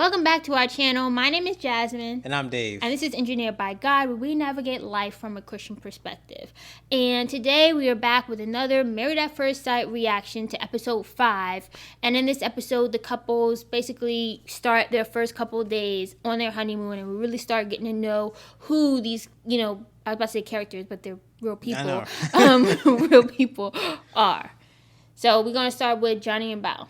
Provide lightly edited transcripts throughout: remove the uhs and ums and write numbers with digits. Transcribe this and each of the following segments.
Welcome back to our channel. My name is Jasmine. And I'm Dave. And this is Engineered by God, where we navigate life from a Christian perspective. And today we are back with another Married at First Sight reaction to episode 5. And in this episode, the couples basically start their first couple of days on their honeymoon, and we really start getting to know who these, I was about to say characters, but they're real people. Real people are. So we're going to start with Johnny and Bao.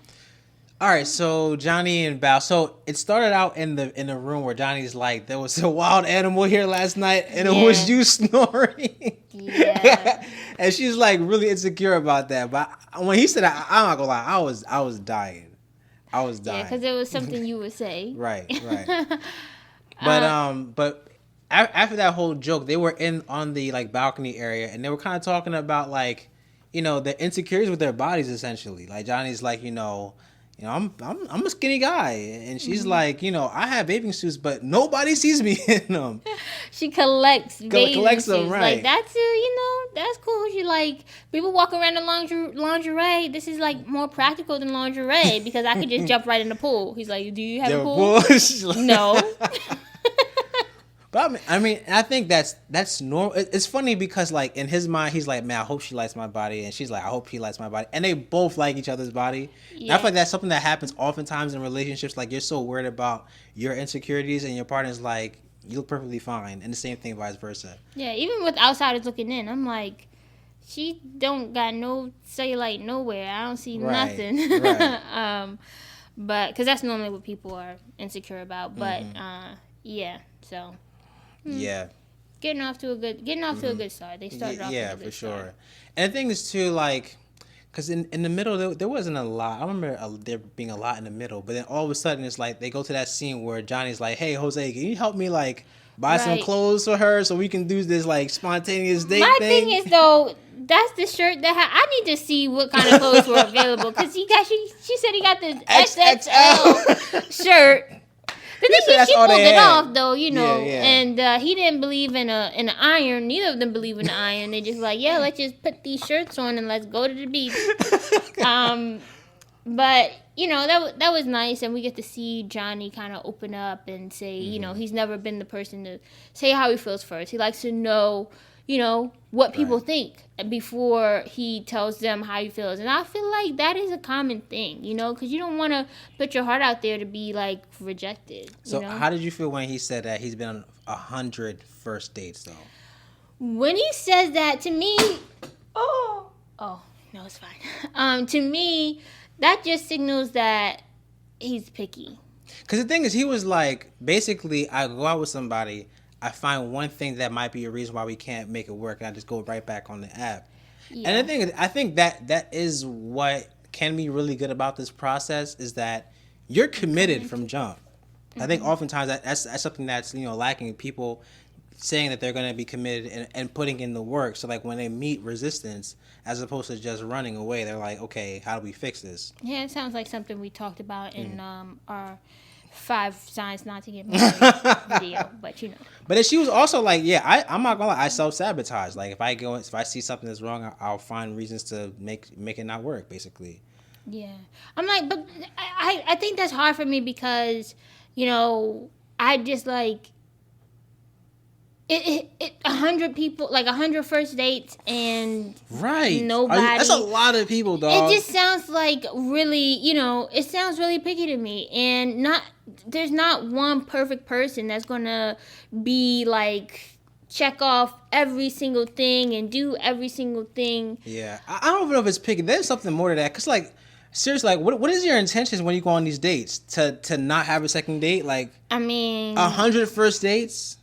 All right, so Johnny and Bao. So it started out in the room where Johnny's like, there was a wild animal here last night, and it was you snoring. Yeah. And she's like really insecure about that. But when he said that, I'm not gonna lie, I was dying. Yeah, because it was something you would say. Right. But after that whole joke, they were on the like balcony area, and they were kind of talking about like, the insecurities with their bodies essentially. Like Johnny's like, I'm a skinny guy, and she's like, I have bathing suits, but nobody sees me in them. She collects bathing suits. Them, right? Like that's that's cool. She like people walk around in lingerie. This is like more practical than lingerie because I could just jump right in the pool. He's like, do you have a pool? No. But I think that's normal. It's funny because like in his mind, he's like, man, I hope she likes my body, and she's like, I hope he likes my body, and they both like each other's body. Yeah. I feel like that's something that happens oftentimes in relationships. Like you're so worried about your insecurities, and your partner's like, you look perfectly fine, and the same thing vice versa. Yeah, even with outsiders looking in, I'm like, she don't got no cellulite nowhere. I don't see nothing. Right. But because that's normally what people are insecure about. But yeah, so. Yeah, getting off to a good start. They started off. Yeah, for sure. And the thing is too, like, because in the middle there wasn't a lot. I remember there being a lot in the middle, but then all of a sudden it's like they go to that scene where Johnny's like, "Hey, Jose, can you help me like buy some clothes for her so we can do this like spontaneous date My thing?" thing is though, that's the shirt that I need to see what kind of clothes were available because she said he got this XXL shirt. The thing is, she pulled it off, though, and he didn't believe in an iron. Neither of them believe in an iron. They just like, yeah, let's just put these shirts on and let's go to the beach. But, that was nice, and we get to see Johnny kind of open up and say, he's never been the person to say how he feels first. He likes to know, what people think before he tells them how he feels. And I feel like that is a common thing, because you don't want to put your heart out there to be, like, rejected. So how did you feel when he said that he's been on 100 first dates, though? When he says that, to me, oh, no, it's fine. To me, that just signals that he's picky. Because the thing is, he was like, basically, I go out with somebody, I find one thing that might be a reason why we can't make it work, and I just go right back on the app. Yeah. And the thing is, I think that is what can be really good about this process is that you're committed from jump. I think oftentimes that's something that's lacking. People saying that they're going to be committed and putting in the work. So like when they meet resistance, as opposed to just running away, they're like, okay, how do we fix this? Yeah, it sounds like something we talked about in our 5 signs not to get married video, but But then she was also like, yeah, I'm not gonna lie, I self-sabotage. Like if I see something that's wrong, I'll find reasons to make it not work, basically. Yeah, I'm like, but I think that's hard for me because I just like it 100 people, like 100 first dates and nobody. That's a lot of people, dog. It just sounds like really, it sounds really picky to me, and there's not one perfect person that's gonna be like check off every single thing and do every single thing. Yeah, I don't know if it's picky. There's something more to that, cause like seriously, like what is your intentions when you go on these dates? To not have a second date? Like 100 first dates.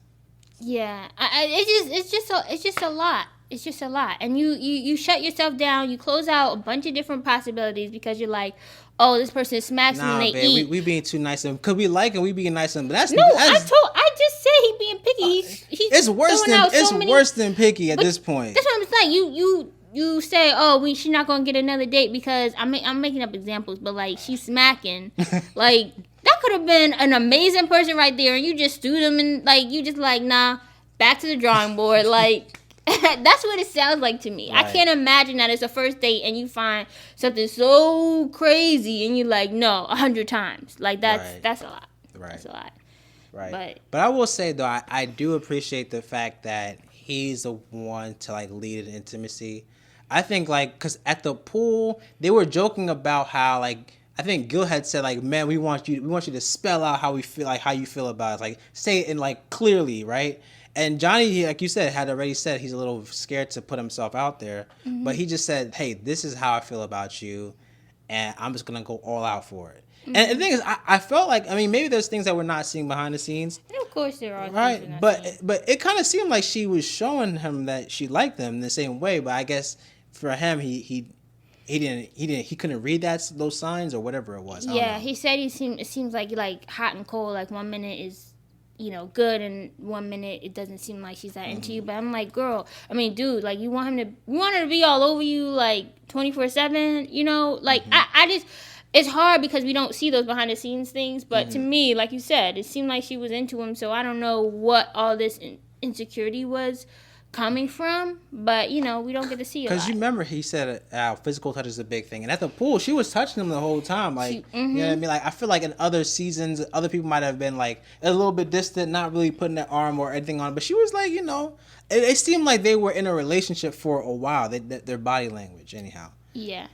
Yeah, it's just a lot. It's just a lot, and you shut yourself down. You close out a bunch of different possibilities because you're like, oh, this person smacks when they eat. We being too nice to him. Cause we like him, we being nice to him. But I just said he being picky. He's it's worse than picky at this point. That's what I'm saying. You say, oh, she's not gonna get another date because I'm making up examples, but like she's smacking, like. That could have been an amazing person right there, and you just threw them and like you just like nah, back to the drawing board. Like that's what it sounds like to me. Right. I can't imagine that it's a first date and you find something so crazy and you're like no 100 times. Like that's a lot. Right. That's a lot. Right. But I will say, though, I do appreciate the fact that he's the one to, like, lead in intimacy. I think, like, because at the pool, they were joking about how, like, I think Gil had said, like, man, we want you to spell out how we feel, like, how you feel about it. Like, say it in, like, clearly, right? And Johnny, like you said, had already said he's a little scared to put himself out there. Mm-hmm. But he just said, hey, this is how I feel about you, and I'm just going to go all out for it. Mm-hmm. And the thing is, I felt like, I mean, maybe there's things that we're not seeing behind the scenes. And of course there are. Right, things but it kind of seemed like she was showing him that she liked him in the same way. But I guess for him, he couldn't read those signs or whatever it was. Yeah, he said it seems like hot and cold. Like 1 minute is, good, and 1 minute it doesn't seem like she's that into you. But I'm like, girl, I mean, dude, like you want her to be all over you like 24/7. Like I just. It's hard because we don't see those behind the scenes things, but to me, like you said, it seemed like she was into him. So I don't know what all this insecurity was coming from, but we don't get to see it. Because you remember he said physical touch is a big thing, and at the pool she was touching him the whole time. Like you know what I mean? Like I feel like in other seasons, other people might have been like a little bit distant, not really putting their arm or anything on, but she was like, it seemed like they were in a relationship for a while. Their body language, anyhow. Yeah.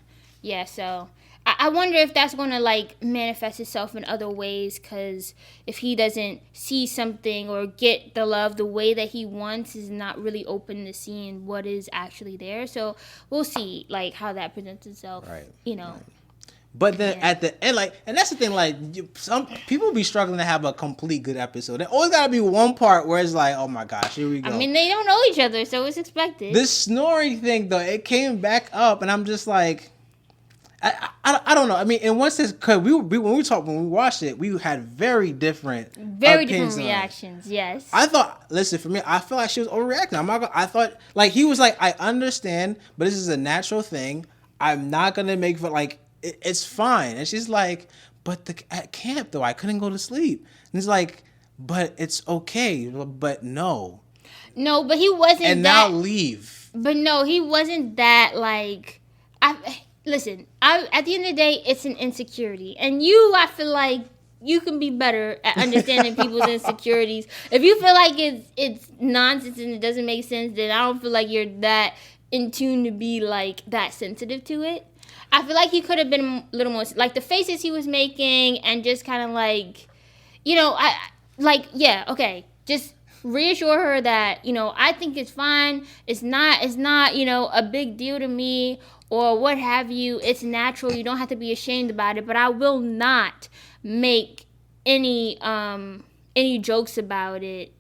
So. I wonder if that's going to, like, manifest itself in other ways, because if he doesn't see something or get the love the way that he wants, is not really open to seeing what is actually there. So we'll see, like, how that presents itself, Right. But then at the end, like, and that's the thing, like, some people be struggling to have a complete good episode. There always got to be one part where it's like, oh my gosh, here we go. I mean, they don't know each other, so it's expected. This snoring thing, though, it came back up, and I'm just like... I don't know. I mean, in one sense, because when we watched it, we had very different reactions. Yes. I thought, listen, for me, I feel like she was overreacting. I thought, like, he was like, I understand, but this is a natural thing. I'm not gonna make it's fine. And she's like, but at camp though, I couldn't go to sleep. And he's like, but it's okay. But no. No, but he wasn't. And now leave. But no, he wasn't that like. Listen, at the end of the day, it's an insecurity. And I feel like you can be better at understanding people's insecurities. If you feel like it's nonsense and it doesn't make sense, then I don't feel like you're that in tune to be, like, that sensitive to it. I feel like he could have been a little more... Like, the faces he was making and just kind of, like... Just reassure her that, I think it's fine. It's not, a big deal to me... or what have you. It's natural. You don't have to be ashamed about it. But I will not make any jokes about it,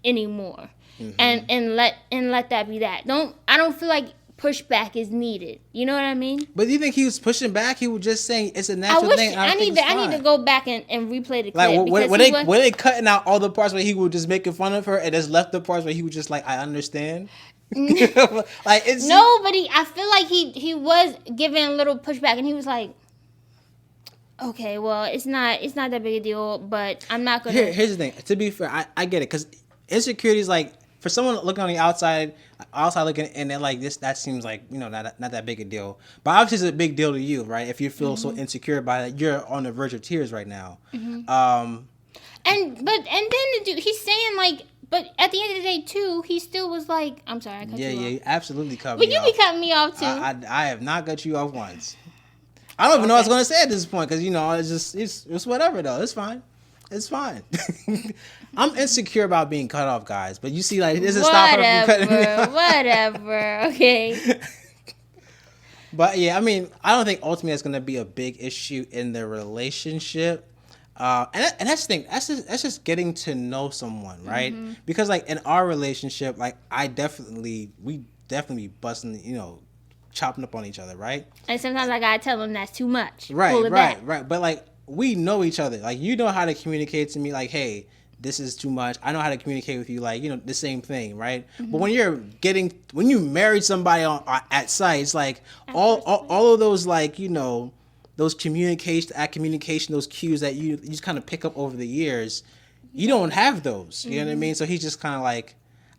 anymore. Mm-hmm. And let that be that. I don't feel like pushback is needed. You know what I mean? But do you think he was pushing back? He was just saying it's a natural thing. I need to go back and replay the clip. Like, were they cutting out all the parts where he was just making fun of her and just left the parts where he was just like, I understand? Like it's nobody. I feel like he was giving a little pushback, and he was like, "Okay, well, it's not that big a deal, but I'm not gonna." Here's the thing. To be fair, I get it, because insecurity is like, for someone looking on the outside looking, and they're like this, that seems like not that big a deal. But obviously, it's a big deal to you, right? If you feel so insecure about it, you're on the verge of tears right now. Mm-hmm. And then the dude, he's saying like. But at the end of the day, too, he still was like, I'm sorry, I cut you off. Yeah, you absolutely cut me off. But you be cutting me off, too. I have not cut you off once. I don't even know what I was going to say at this point, because, it's whatever, though. It's fine. It's fine. I'm insecure about being cut off, guys. But you see, like, it doesn't stop her from cutting me off. Whatever, okay. But, yeah, I mean, I don't think ultimately that's going to be a big issue in the relationship. And that's the thing. That's just getting to know someone, right? Mm-hmm. Because like in our relationship, like we definitely be busting, chopping up on each other, right? And sometimes I gotta tell them that's too much. Right. But like we know each other. Like you know how to communicate to me. Like, hey, this is too much. I know how to communicate with you. Like the same thing, right? Mm-hmm. But when you marry somebody at sight, it's like all of those like those communication, those cues that you just kind of pick up over the years, you don't have those. You know what I mean? So he's just kind of like,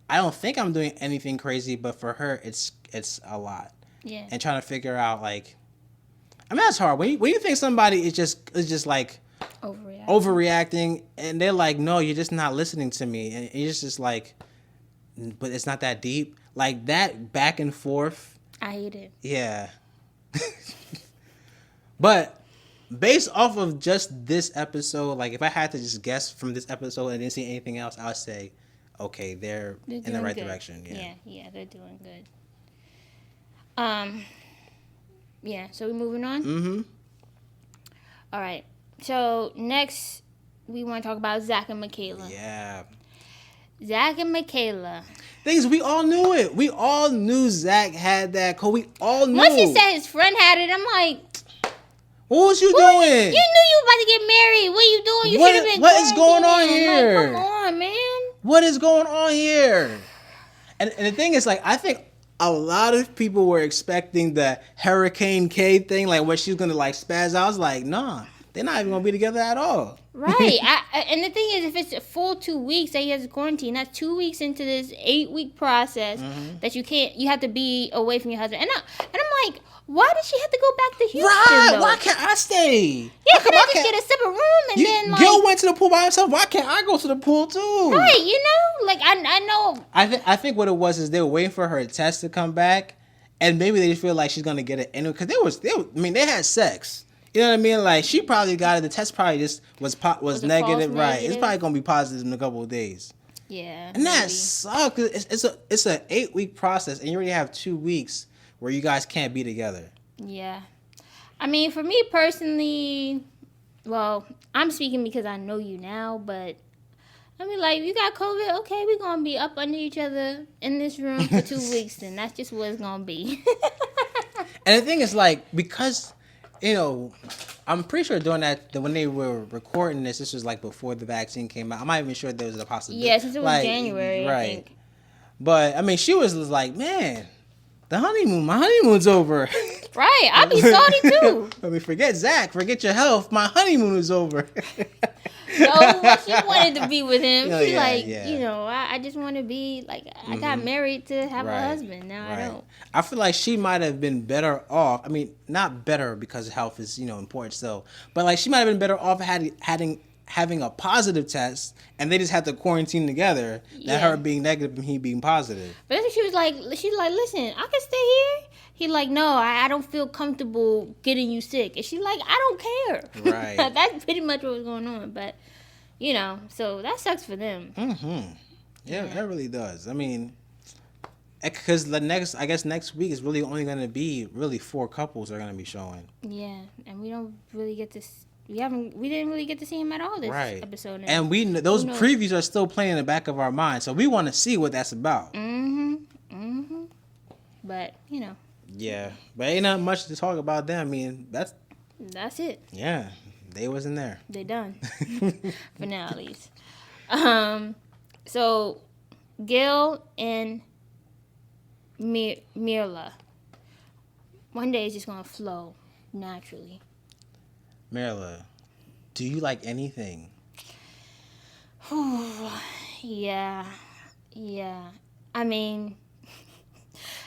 I don't think I'm doing anything crazy, but for her, it's a lot. Yeah. And trying to figure out like, I mean, that's hard. When you think somebody is just like overreacting, and they're like, no, you're just not listening to me, and it's just like, but it's not that deep. Like that back and forth. I hate it. Yeah. But based off of just this episode, like if I had to just guess from this episode and didn't see anything else, I would say, okay, they're in the right direction. Yeah, they're doing good. Yeah, so we're moving on? Mm-hmm. All right. So next, we want to talk about Zack and Michaela. Yeah. Zack and Michaela. Things we all knew it. We all knew Zack had that code. We all knew. Once he said his friend had it, I'm like, what was you doing? You knew you were about to get married. What are you doing? You should have been. What is going on here? Like, come on, man. What is going on here? And the thing is, like, I think a lot of people were expecting the Hurricane K thing, like where she's gonna like spaz out. I was like, nah, they're not even gonna be together at all. Right. And the thing is, if it's a full 2 weeks that he has to quarantine, that's 2 weeks into this 8-week process that you have to be away from your husband. And I'm like, why did she have to go back to Houston? Right? Though? Why can't I stay? Yeah, could I just get a separate room and then like Gil went to the pool by himself. Why can't I go to the pool too? Right, you know, like I know. I think what it was is they were waiting for her test to come back, and maybe they just feel like she's gonna get it anyway because they had sex. You know what I mean? Like she probably got it. The test probably just was negative. Right? It's probably gonna be positive in a couple of days. Yeah, and that sucks. It's an 8-week process, and you already have 2 weeks where you guys can't be together. Yeah, I mean, for me personally, well, I'm speaking because I know you now, but I mean, like, you got COVID, okay, we're gonna be up under each other in this room for 2 weeks, and that's just what it's gonna be. And the thing is, like, because, you know, I'm pretty sure during that when they were recording this was like before the vaccine came out. I'm not even sure there was a possibility. Yeah, since it was January, right. I think. But I mean, she was like, man, my honeymoon's over. Right, I'd be salty too. I mean, forget Zack, forget your health. My honeymoon is over. No, she wanted to be with him. You know, I just want to be like, I got married to have a husband. Now I don't. I feel like she might have been better off. I mean, not better because health is, you know, important still, but like she might have been better off having a positive test, and they just had to quarantine together. Than her being negative and he being positive. But that's what she was like. She's like, listen, I can stay here. He like, no, I don't feel comfortable getting you sick. And she's like, I don't care. Right. That's pretty much what was going on. But, you know, so that sucks for them. Mm-hmm. Yeah, that really does. I mean, because next week is really only going to be 4 couples are going to be showing. Yeah, and we don't really get to. We didn't really get to see him at all this episode. And those previews are still playing in the back of our mind, so we want to see what that's about. But you know. Yeah, but ain't not much to talk about them. I mean, that's it. Yeah, they wasn't there. They done for now, at least. So Gil and Myrla. One day it's just gonna flow naturally. Myrla, do you like anything? Yeah. I mean,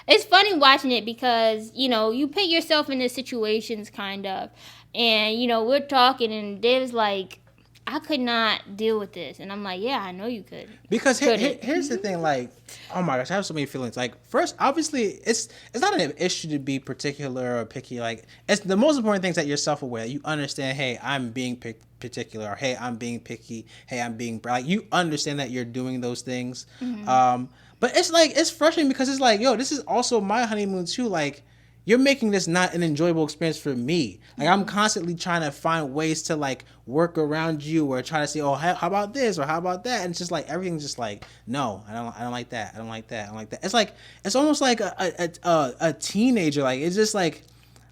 it's funny watching it because, you know, you put yourself in the situations kind of. And, you know, we're talking and Dave's like, I could not deal with this. And I'm like, yeah, I know you could. Because here's the thing, like, oh my gosh, I have so many feelings. Like, first, obviously, it's not an issue to be particular or picky. Like, it's the most important thing is that you're self-aware. You understand, hey, I'm being particular. Or, hey, I'm being picky. Hey, I'm being... Like, you understand that you're doing those things. But it's like, it's frustrating because it's like, yo, this is also my honeymoon too. Like, you're making this not an enjoyable experience for me. Like, I'm constantly trying to find ways to, like, work around you or try to say, oh, how about this or how about that? And it's just like, everything's just like, no, I don't like that. I don't like that. I don't like that. It's like, it's almost like a teenager. Like, it's just like,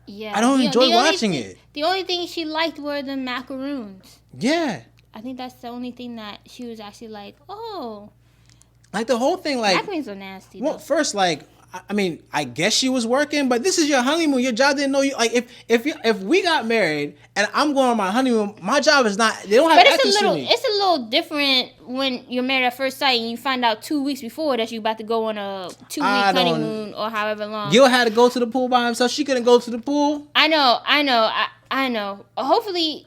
I don't enjoy watching it. The only thing she liked were the macaroons. Yeah. I think that's the only thing that she was actually like, oh. Like, the whole thing, like... Macaroons are nasty, well, first, like... I mean, I guess she was working, but this is your honeymoon. Your job didn't know you. Like, if we got married and I'm going on my honeymoon, my job is not. They don't have access to me. It's a little different when you're married at first sight and you find out 2 weeks before that you're about to go on a 2-week honeymoon or however long. Gil had to go to the pool by himself. She couldn't go to the pool. I know. Hopefully,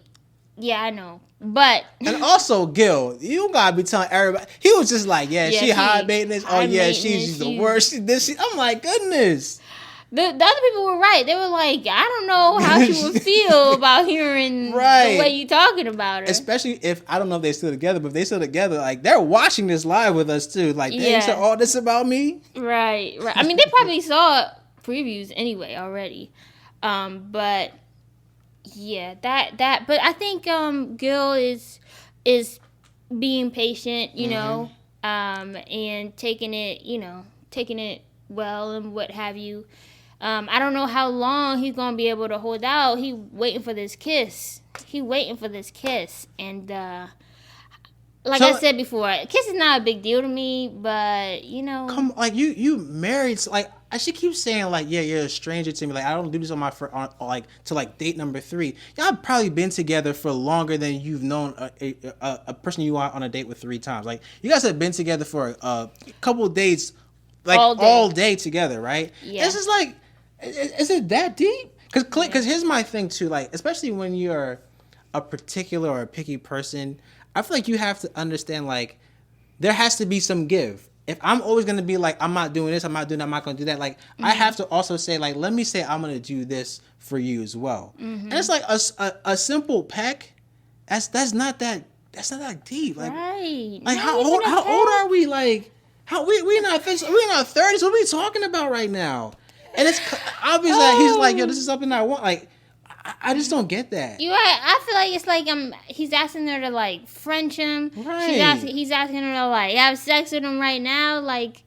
Yeah, I know. But and also Gil, you gotta be telling everybody. He was just like, yeah, she high maintenance. Oh yeah, she's the worst. She this. I'm like, goodness. The other people were right. They were like, I don't know how she would feel about hearing the way you talking about her. Especially if, I don't know if they're still together, but if they still together, like, they're watching this live with us too. Like, they said all this about me. Right. I mean, they probably saw previews anyway already. But yeah, but I think Gil is being patient, you know, and taking it well and what have you. I don't know how long he's gonna be able to hold out. He waiting for this kiss. And I said before, kiss is not a big deal to me, but you know, come like you married. Like, she keeps saying like, yeah, you're a stranger to me. Like, I don't do this on my to like date number 3. Y'all probably been together for longer than you've known a person you are on a date with 3 times. Like, you guys have been together for a couple of dates, like all day together, right? Yeah. It's just like, is it that deep? Because here's my thing too. Like, especially when you're a particular or a picky person, I feel like you have to understand, like, there has to be some give. If I'm always going to be like, I'm not doing this, I'm not doing that, I'm not going to do that, like, I have to also say, like, let me say I'm going to do this for you as well. And it's like a simple peck. That's not that deep. Like, right. Like, how old are we? Like, we're not 30s. What are we talking about right now? And it's obvious that he's like, yo, this is something I want. Like, I just don't get that. You're right. I feel like it's like he's asking her to like French him. Right. He's asking her to like have sex with him right now. Like,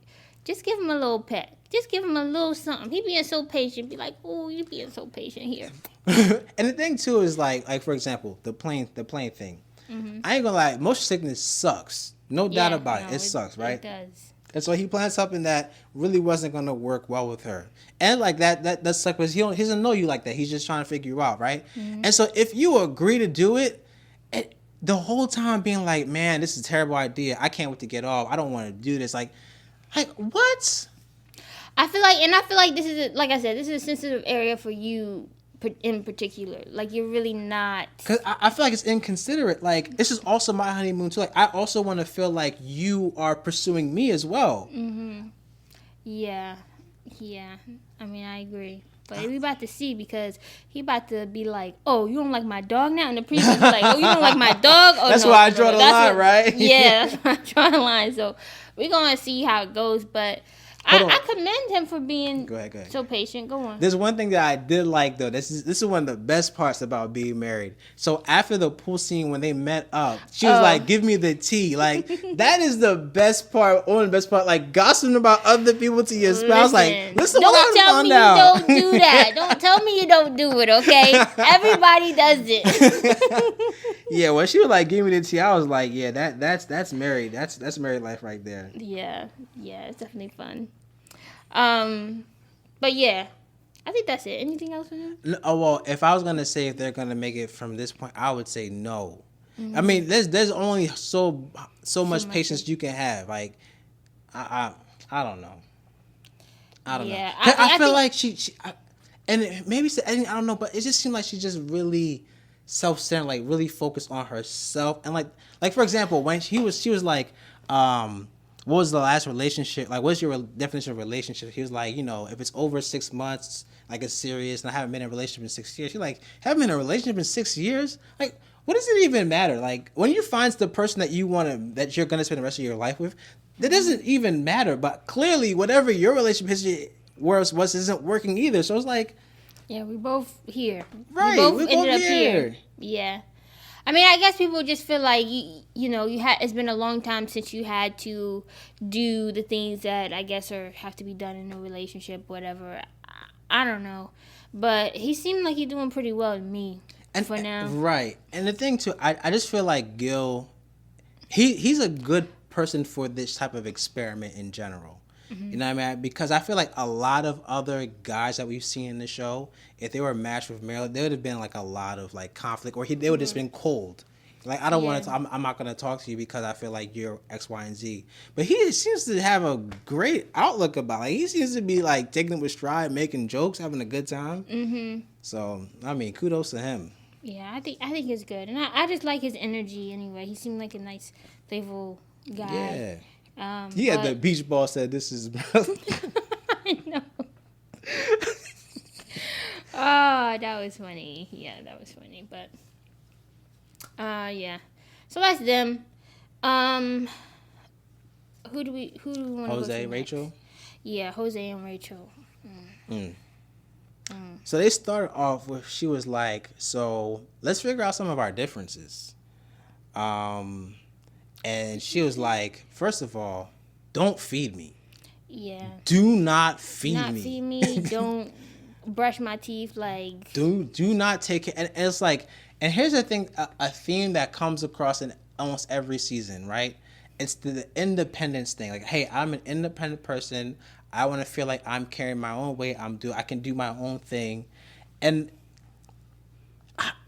just give him a little pet. Just give him a little something. He being so patient. Be like, oh, you being so patient here. And the thing too is like for example, the plane thing. I ain't gonna lie, motion sickness sucks. No doubt about it. It sucks, right? It does. And so he planned something that really wasn't going to work well with her. And like that sucks because he doesn't know you like that. He's just trying to figure you out, right? And so if you agree to do it, the whole time being like, man, this is a terrible idea. I can't wait to get off. I don't want to do this. Like what? I feel like this is like I said, this is a sensitive area for you in particular. Like, you're really not, because I feel like it's inconsiderate. Like, this is also my honeymoon too. Like, I also want to feel like you are pursuing me as well. Yeah. I mean, I agree, but we about to see, because he about to be like, oh, you don't like my dog now, and the priest is like, oh, you don't like my dog. Oh, that's why I draw the line, right? Yeah, that's why I draw the line. So we're gonna see how it goes, but I commend him for being so patient. Go on. There's one thing that I did like, though. This is one of the best parts about being married. So after the pool scene, when they met up, she was like, give me the tea. Like, that is the best part, one of the best part. Like, gossiping about other people to your spouse. Listen don't tell me you don't do that. Don't tell me you don't do it, okay? Everybody does it. Yeah, when she was like, give me the tea, I was like, yeah, that's married. That's married life right there. Yeah, it's definitely fun. But yeah, I think that's it. Anything else for him? Well, if I was gonna say if they're gonna make it from this point, I would say no. I mean, there's only so much patience you can have. Like, I don't know. I don't know. I feel like she and maybe it's the editing, I don't know, but it just seemed like she just really self-centered, like really focused on herself. And like for example, when she was like, what was the last relationship? Like, what's your definition of relationship? He was like, if it's over 6 months, like, it's serious, and I haven't been in a relationship in 6 years. She's like, haven't been in a relationship in 6 years? Like, what does it even matter? Like, when you find the person that that you're gonna spend the rest of your life with, that doesn't even matter. But clearly, whatever your relationship history was isn't working either. So it's like, yeah, we both here. Right, we both ended up here. Yeah. I mean, I guess people just feel like it's been a long time since you had to do the things that I guess have to be done in a relationship, whatever. I don't know, but he seemed like he's doing pretty well to me for now. Right, and the thing too, I just feel like Gil, he's a good person for this type of experiment in general. You know what I mean? Because I feel like a lot of other guys that we've seen in the show, if they were matched with Myrla, there would have been like a lot of like conflict, or they would have just been cold. Like, I don't want to. I'm not going to talk to you because I feel like you're X, Y, and Z. But he seems to have a great outlook about it. Like, he seems to be like taking it with stride, making jokes, having a good time. So I mean, kudos to him. Yeah, I think he's good, and I just like his energy anyway. He seemed like a nice, playful guy. Yeah. He had the beach ball said, "This is." I know. Oh, that was funny. Yeah, that was funny. But yeah. So that's them. Um, who do we want to go Jose, to Rachel. Next? Yeah, Jose and Rachel. So they started off with, she was like, "So let's figure out some of our differences." And she was like, "First of all, don't feed me. Yeah. Do not feed Not me. feed me. Don't brush my teeth. Like do not take it." And it's like, and here's the thing, a theme that comes across in almost every season, right? It's the independence thing. Like, hey, I'm an independent person. I want to feel like I'm carrying my own weight. I can do my own thing, and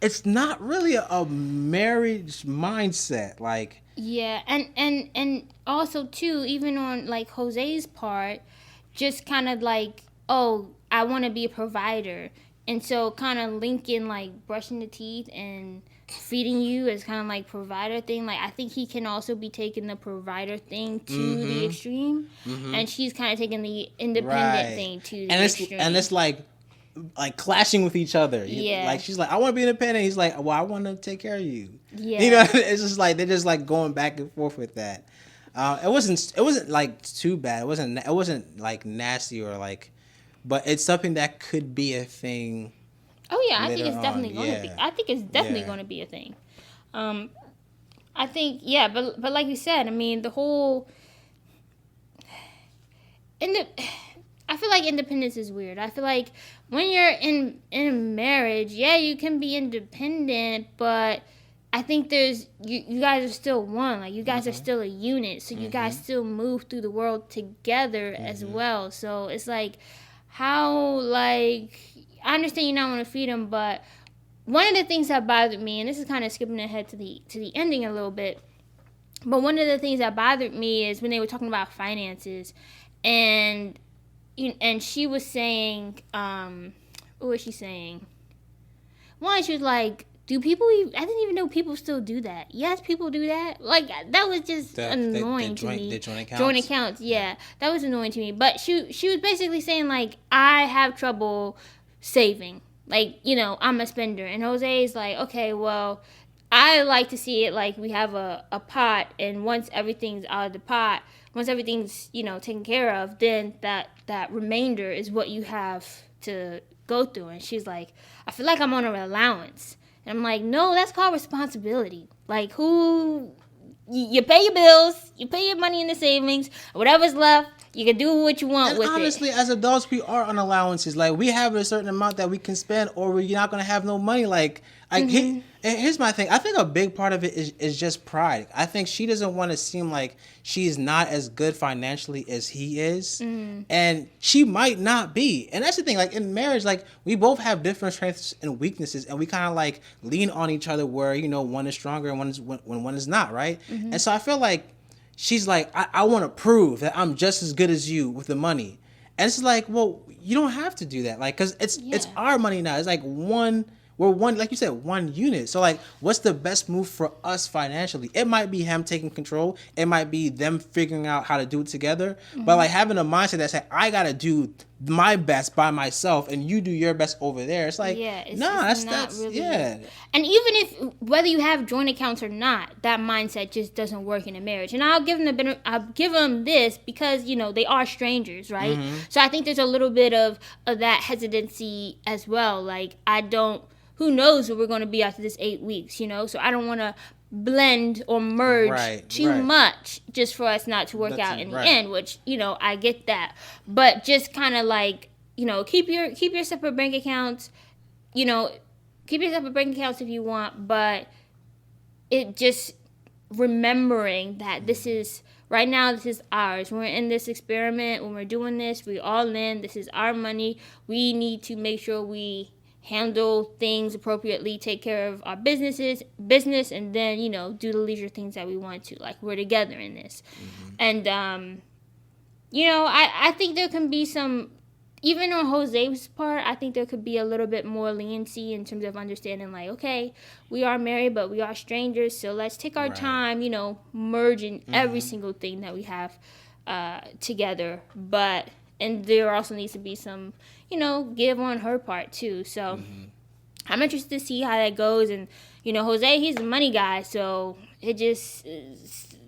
it's not really a marriage mindset. Like, yeah, and also too, even on like Jose's part, just kind of like, oh, I want to be a provider, and so kind of linking like brushing the teeth and feeding you as kind of like provider thing. Like I think he can also be taking the provider thing to the extreme, and she's kind of taking the independent right. thing to the And extreme. it's like clashing with each other. Yeah. Like she's like, I want to be independent. He's like, well, I want to take care of you. Yeah. You know, it's just like they're just like going back and forth with that. It wasn't like too bad. It wasn't like nasty or like, but it's something that could be a thing. Oh yeah, I think later it's definitely on. going to Yeah. be. I think it's definitely Yeah. going to be a thing. I think yeah, but like you said, I mean the whole I feel like independence is weird. I feel like when you're in a marriage, yeah, you can be independent, but I think there's you guys are still one. Like you guys are still a unit, so you guys still move through the world together as well. So it's like how like I understand you not want to feed them, but one of the things that bothered me, and this is kind of skipping ahead to the ending a little bit, but one of the things that bothered me is when they were talking about finances, and she was saying, what was she saying? One, she was like, "Do people? I didn't even know people still do that. Yes, people do that. Like that was just annoying to me. The joint accounts. Joint accounts, yeah, that was annoying to me. But she was basically saying like, I have trouble saving. Like I'm a spender, and Jose is like, okay, well, I like to see it like we have a pot, and once everything's out of the pot, once everything's taken care of, then that remainder is what you have to go through." And she's like, "I feel like I'm on an allowance," and I'm like, "No, that's called responsibility. Like you pay your bills, you pay your money in the savings, whatever's left." You can do what you want with honestly, it. as adults, we are on allowances. Like we have a certain amount that we can spend, or we're not gonna have no money. Here's my thing. I think a big part of it is just pride. I think she doesn't want to seem like she's not as good financially as he is, and she might not be. And that's the thing. Like in marriage, like we both have different strengths and weaknesses, and we kind of like lean on each other. Where one is stronger and when one is not, right? And so I feel like she's like, I want to prove that I'm just as good as you with the money. And it's like, well, you don't have to do that. Like, because it's our money now. It's like we're one, like you said, one unit. So like, what's the best move for us financially? It might be him taking control. It might be them figuring out how to do it together. But like having a mindset that's like, I got to do my best by myself and you do your best over there. It's like, that's really, yeah. And even if whether you have joint accounts or not, that mindset just doesn't work in a marriage. And I'll give them this because they are strangers, right? So I think there's a little bit of that hesitancy as well. Like who knows what we're going to be after this 8 weeks, so I don't want to blend or merge too much just for us not to work out in the end, which I get that, but just kind of like keep your separate bank accounts, keep your separate bank accounts if you want, but it just remembering that this is right now, this is ours. We're in this experiment. When we're doing this, we all in. This is our money. We need to make sure we handle things appropriately, take care of our business, and then do the leisure things that we want to. Like we're together in this, and I think there can be some even on Jose's part, I think there could be a little bit more leniency in terms of understanding, like, okay, we are married, but we are strangers, so let's take our time, merging every single thing that we have together. But, and there also needs to be some, give on her part, too. So, I'm interested to see how that goes. And, Jose, he's a money guy, so it just,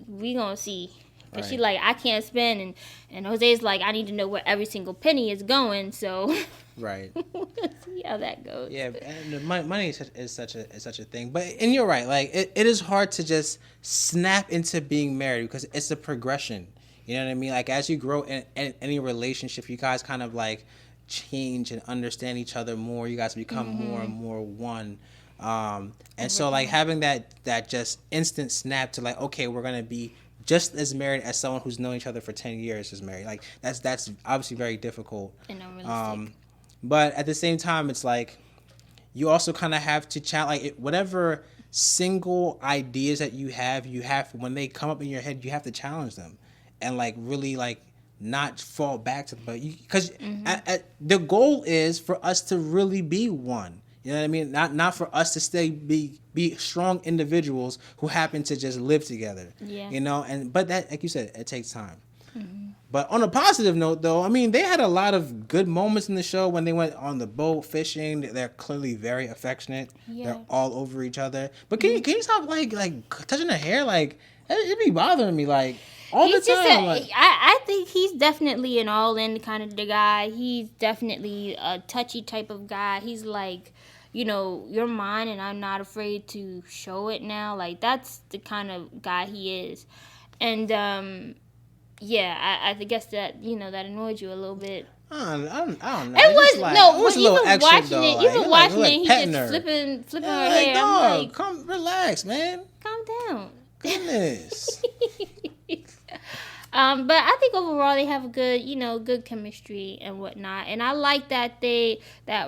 we gonna see. Because she like, I can't spend, and Jose's like, I need to know where every single penny is going, so right. we'll see how that goes. Yeah, and money is such a thing. But, and you're right, like, it is hard to just snap into being married because it's a progression. You know what I mean? Like, as you grow in any relationship, you guys kind of, like, change and understand each other more. You guys become more and more one. And so, like, having that just instant snap to, like, okay, we're going to be just as married as someone who's known each other for 10 years is married. Like, that's obviously very difficult. And unrealistic. But at the same time, it's like you also kind of have to challenge, like, whatever single ideas that you have, when they come up in your head, you have to challenge them and, like, really, like, not fall back to them. But because the goal is for us to really be one. You know what I mean? Not for us to be strong individuals who happen to just live together. Yeah. But that, like you said, it takes time. But on a positive note, though, I mean, they had a lot of good moments in the show when they went on the boat fishing. They're clearly very affectionate. Yeah. They're all over each other. But can you stop like touching her hair? Like, it be bothering me like all the time. I think he's definitely an all-in kind of the guy. He's definitely a touchy type of guy. He's like, you're mine and I'm not afraid to show it now. Like, that's the kind of guy he is. And, I guess that, that annoyed you a little bit. I don't know. It was, like, no, it was but a little even extra, watching though. it, even watching it, he just her. flipping her Like, hair. dog, I'm like, come relax, man. Calm down. Goodness. But I think overall they have a good chemistry and whatnot. And I like that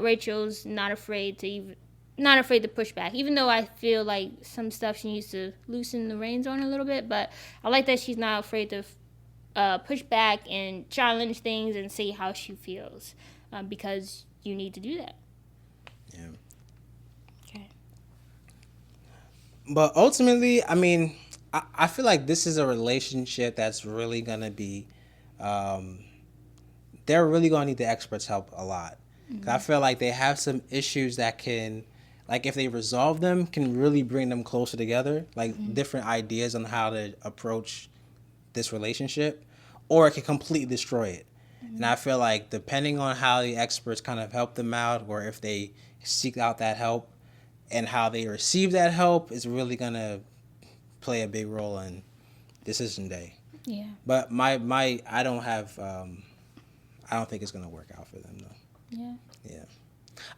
Rachel's not afraid to push back. Even though I feel like some stuff she needs to loosen the reins on a little bit, but I like that she's not afraid to push back and challenge things and see how she feels, because you need to do that. Yeah. Okay. But ultimately, I mean, I feel like this is a relationship that's really going to be, they're really going to need the experts' help a lot. I feel like they have some issues that can, like, if they resolve them, can really bring them closer together. Like, different ideas on how to approach this relationship, or it can completely destroy it. And I feel like depending on how the experts kind of help them out, or if they seek out that help and how they receive that help, is really going to play a big role in decision day. Yeah. But I don't think it's going to work out for them, though. Yeah. Yeah.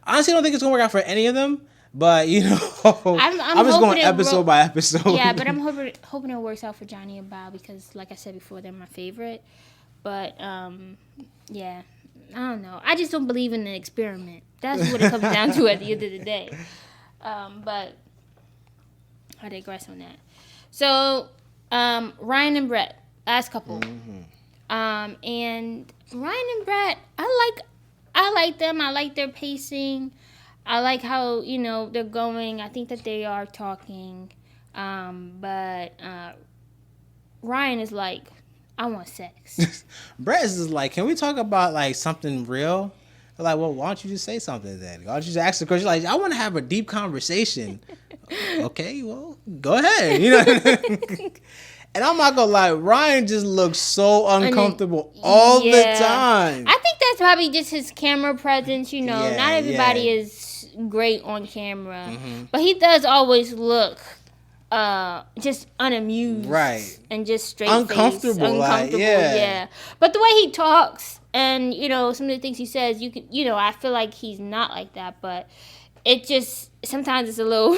Honestly, I don't think it's going to work out for any of them. But, I'm just going episode by episode. Yeah, but I'm hoping it works out for Johnny and Bob because, like I said before, they're my favorite. But, yeah, I don't know. I just don't believe in an experiment. That's what it comes down to at the end of the day. But I digress on that. So, Ryan and Brett, last couple. And Ryan and Brett, I like them. I like their pacing. I like how, they're going. I think that they are talking. But Ryan is like, I want sex. Brett is like, can we talk about, like, something real? They're like, well, why don't you just say something then? Why don't you just ask the question? Like, I want to have a deep conversation. Okay, well, go ahead. And I'm not gonna lie, Ryan just looks so uncomfortable all the time. I think that's probably just his camera presence. Not everybody is great on camera, but he does always look just unamused, right? And just straight uncomfortable, yeah. But the way he talks and some of the things he says, I feel like he's not like that, but it just sometimes it's a little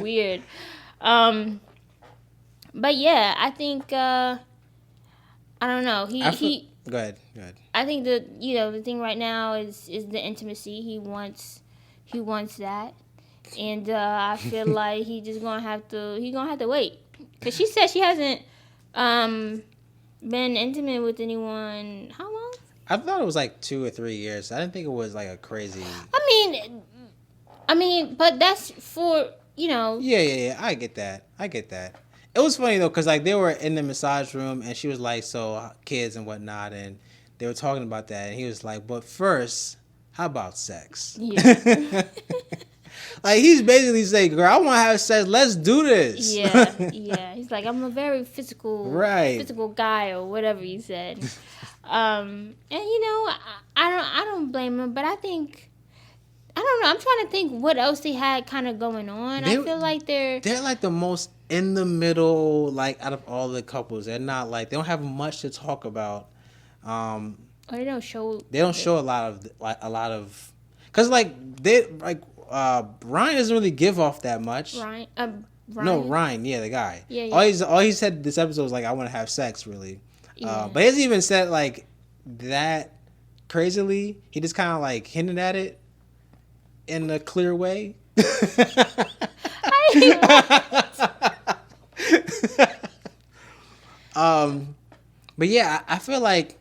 weird. But yeah, I think I don't know. Go ahead. I think that the thing right now is the intimacy. He wants that, and I feel like he's gonna have to wait, because she said she hasn't been intimate with anyone. How long? I thought it was like 2 or 3 years. I didn't think it was like a crazy. I mean, but that's for, you know. Yeah. I get that. It was funny though, cause like they were in the massage room and she was like, "So kids and whatnot," and they were talking about that, and he was like, "But first, how about sex?" Yeah. Like he's basically saying, "Girl, I want to have sex. Let's do this." Yeah. He's like, I'm a very physical guy, or whatever he said. And you know, I don't blame him, but I think, I don't know. I'm trying to think what else they had kind of going on. I feel like they're like the most in the middle, like out of all the couples. They're not like, they don't have much to talk about. Or they don't show. They don't show a lot of, cause like they like Ryan doesn't really give off that much. Ryan. No, Ryan. Yeah, the guy. Yeah. All he said this episode was like, "I want to have sex," really. Yeah. But he hasn't even said like that crazily. He just kind of like hinted at it in a clear way. But yeah, I feel like,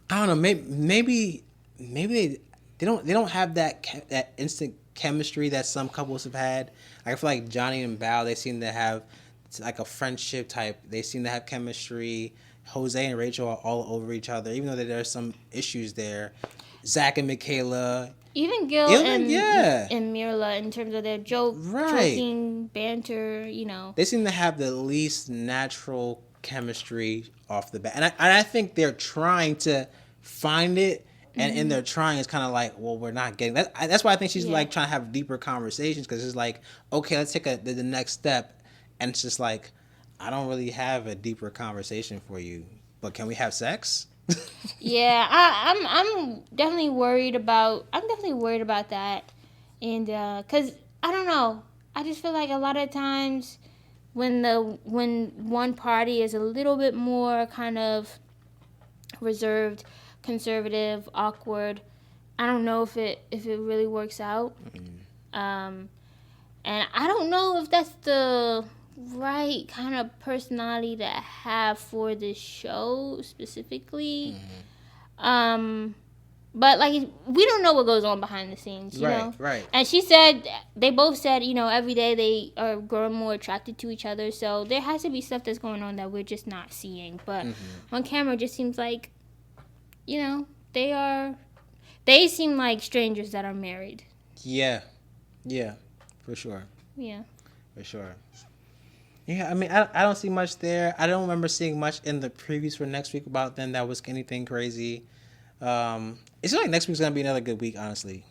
I don't know, maybe they don't have that instant chemistry that some couples have had. Like, I feel like Johnny and Bao, they seem to have like a friendship type. They seem to have chemistry. Jose and Rachel are all over each other, even though there's some issues there. Zack and Michaela. Even Gil and Myrla, in terms of their joking, banter, you know. They seem to have the least natural chemistry off the bat. And I think they're trying to find it. And in their trying, it's kind of like, well, we're not getting that. That's why I think she's like trying to have deeper conversations, because it's like, okay, let's take the next step. And it's just like, I don't really have a deeper conversation for you, but can we have sex? Yeah, I'm definitely worried about that, and cause I don't know, I just feel like a lot of times when one party is a little bit more kind of reserved, conservative, awkward, I don't know if it really works out. And I don't know if that's the right kind of personality to have for this show specifically. But like, we don't know what goes on behind the scenes, you know? Right. And they both said, you know, every day they are growing more attracted to each other, so there has to be stuff that's going on that we're just not seeing. But on camera, it just seems like, you know, they seem like strangers that are married. Yeah, for sure. Yeah. For sure. Yeah, I mean, I don't see much there. I don't remember seeing much in the previews for next week about them that was anything crazy. It's like next week's gonna be another good week, honestly.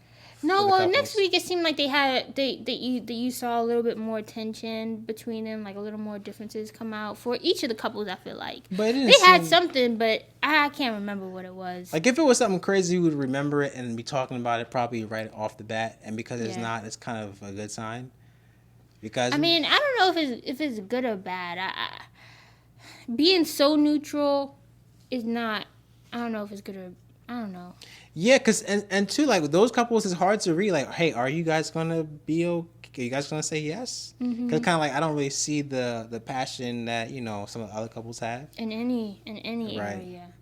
No, well, next week it seemed like you saw a little bit more tension between them, like a little more differences come out for each of the couples. I feel like, but they had something, but I can't remember what it was. Like, if it was something crazy, you would remember it and be talking about it probably right off the bat. And because it's not, it's kind of a good sign. Because I mean, I don't know if it's good or bad. Being so neutral is not. I don't know if it's good or. I don't know. Yeah, because and too, like, those couples, is hard to read. Like, hey, are you guys gonna be okay? Are you guys gonna say yes? Because kind of like, I don't really see the passion that, you know, some of the other couples have in any area.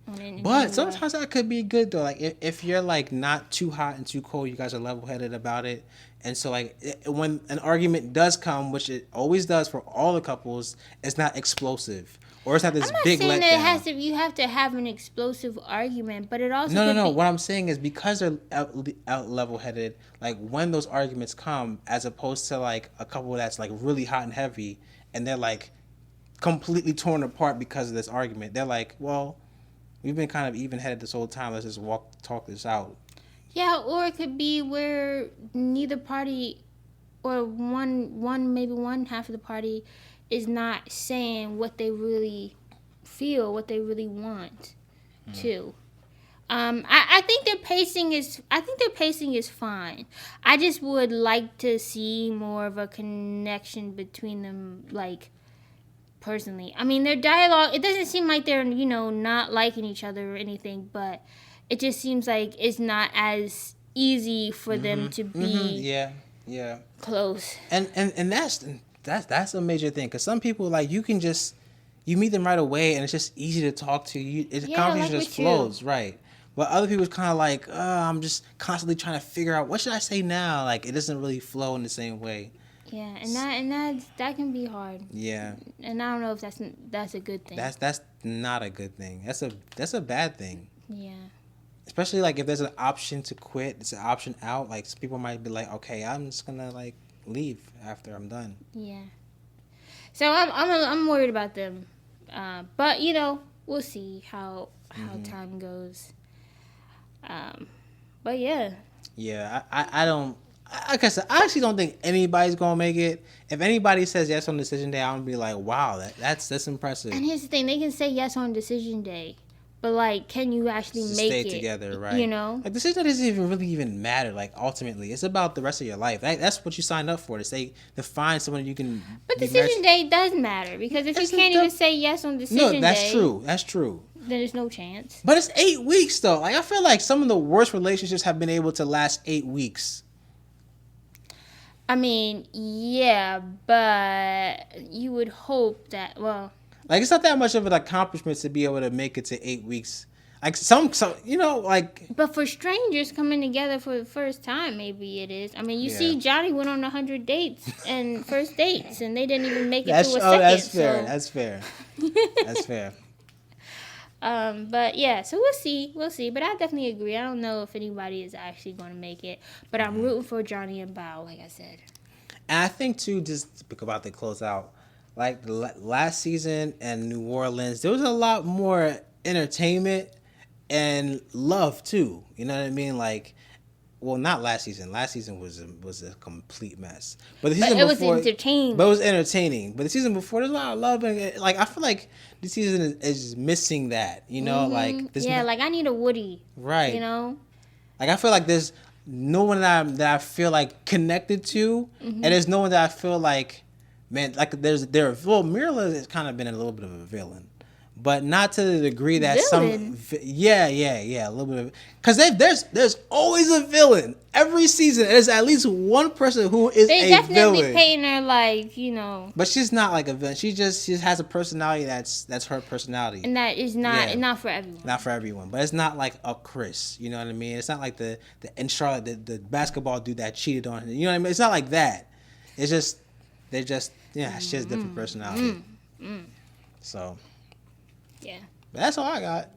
But sometimes that could be good though. Like, if you're like not too hot and too cold, you guys are level headed about it. And so, like, when an argument does come, which it always does for all the couples, it's not explosive. Or it's not this big letdown. I'm not saying that you have to have an explosive argument, but it also No. What I'm saying is, because they're out level-headed, like, when those arguments come, as opposed to, like, a couple that's, like, really hot and heavy, and they're, like, completely torn apart because of this argument. They're like, well, we've been kind of even-headed this whole time. Let's just talk this out. Yeah, or it could be where neither party, or maybe one half of the party, is not saying what they really feel, what they really want to. I think their pacing is fine. I just would like to see more of a connection between them, like, personally. I mean, their dialogue, it doesn't seem like they're, you know, not liking each other or anything, but it just seems like it's not as easy for them to be close. And that's a major thing, because some people, like, you meet them right away and it's just easy to talk to you. The conversation just flows, right? But other people's kind of like, I'm just constantly trying to figure out what should I say now. Like it doesn't really flow in the same way. Yeah, that can be hard. Yeah. And I don't know if that's a good thing. That's not a good thing. That's a bad thing. Yeah. Especially like if there's an option to quit, it's an option out. Like people might be like, okay, I'm just gonna like leave after I'm done. Yeah. So I'm worried about them, but we'll see how time goes. But yeah. Yeah, I don't. Like I said, I actually don't think anybody's gonna make it. If anybody says yes on decision day, I'm gonna be like, wow, that's impressive. And here's the thing: they can say yes on decision day, but like, can you actually make stay it together? Right? Like decision day doesn't even matter. Like ultimately, it's about the rest of your life. That's what you signed up for. To find someone you can. But decision day does matter because if you can't even say yes on decision day, that's true. That's true. Then there's no chance. But it's 8 weeks though. Like I feel like some of the worst relationships have been able to last 8 weeks. I mean, yeah, but you would hope that, well... Like, it's not that much of an accomplishment to be able to make it to 8 weeks. Like, some like... But for strangers coming together for the first time, maybe it is. I mean, you see Johnny went on 100 dates and first dates, and they didn't even make it to a second. That's fair. So. That's fair. That's fair. But yeah, so we'll see. But I definitely agree. I don't know if anybody is actually going to make it, but I'm rooting for Johnny and Bao, like I said. And I think too, just about to close out, like the last season in New Orleans, there was a lot more entertainment and love too. You know what I mean? Like, well, not last season. Last season was a complete mess. But the season before, was entertaining. But it was entertaining. But the season before, there's a lot of love and like I feel like this season is missing that. You know, like this. Yeah, like I need a Woody. Right. You know. Like I feel like there's no one that I feel like connected to, and there's no one that I feel like, man, like Myrla has kind of been a little bit of a villain. But not to the degree that villain? a little bit of, because there's always a villain every season. There's at least one person who is a villain. They definitely paint her like but she's not like a villain. She has a personality that's her personality, and that is not for everyone. Not for everyone, but it's not like a Chris. You know what I mean? It's not like the in Charlotte the basketball dude that cheated on her. You know what I mean? It's not like that. It's just she has a different personality. So. Yeah. That's all I got.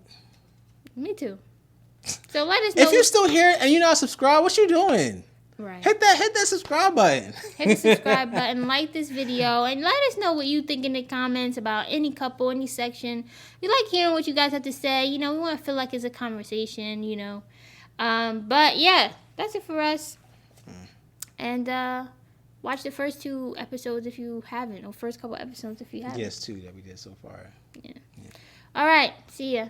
Me too. So let us know. If you're still here and you're not subscribed, what you doing? Right. Hit that subscribe button. Hit the subscribe button, like this video, and let us know what you think in the comments about any couple, any section. We like hearing what you guys have to say. We want to feel like it's a conversation, But yeah, that's it for us. And watch the first 2 episodes if you haven't, or first couple episodes if you haven't. Yes, 2 that we did so far. Yeah. All right. See ya.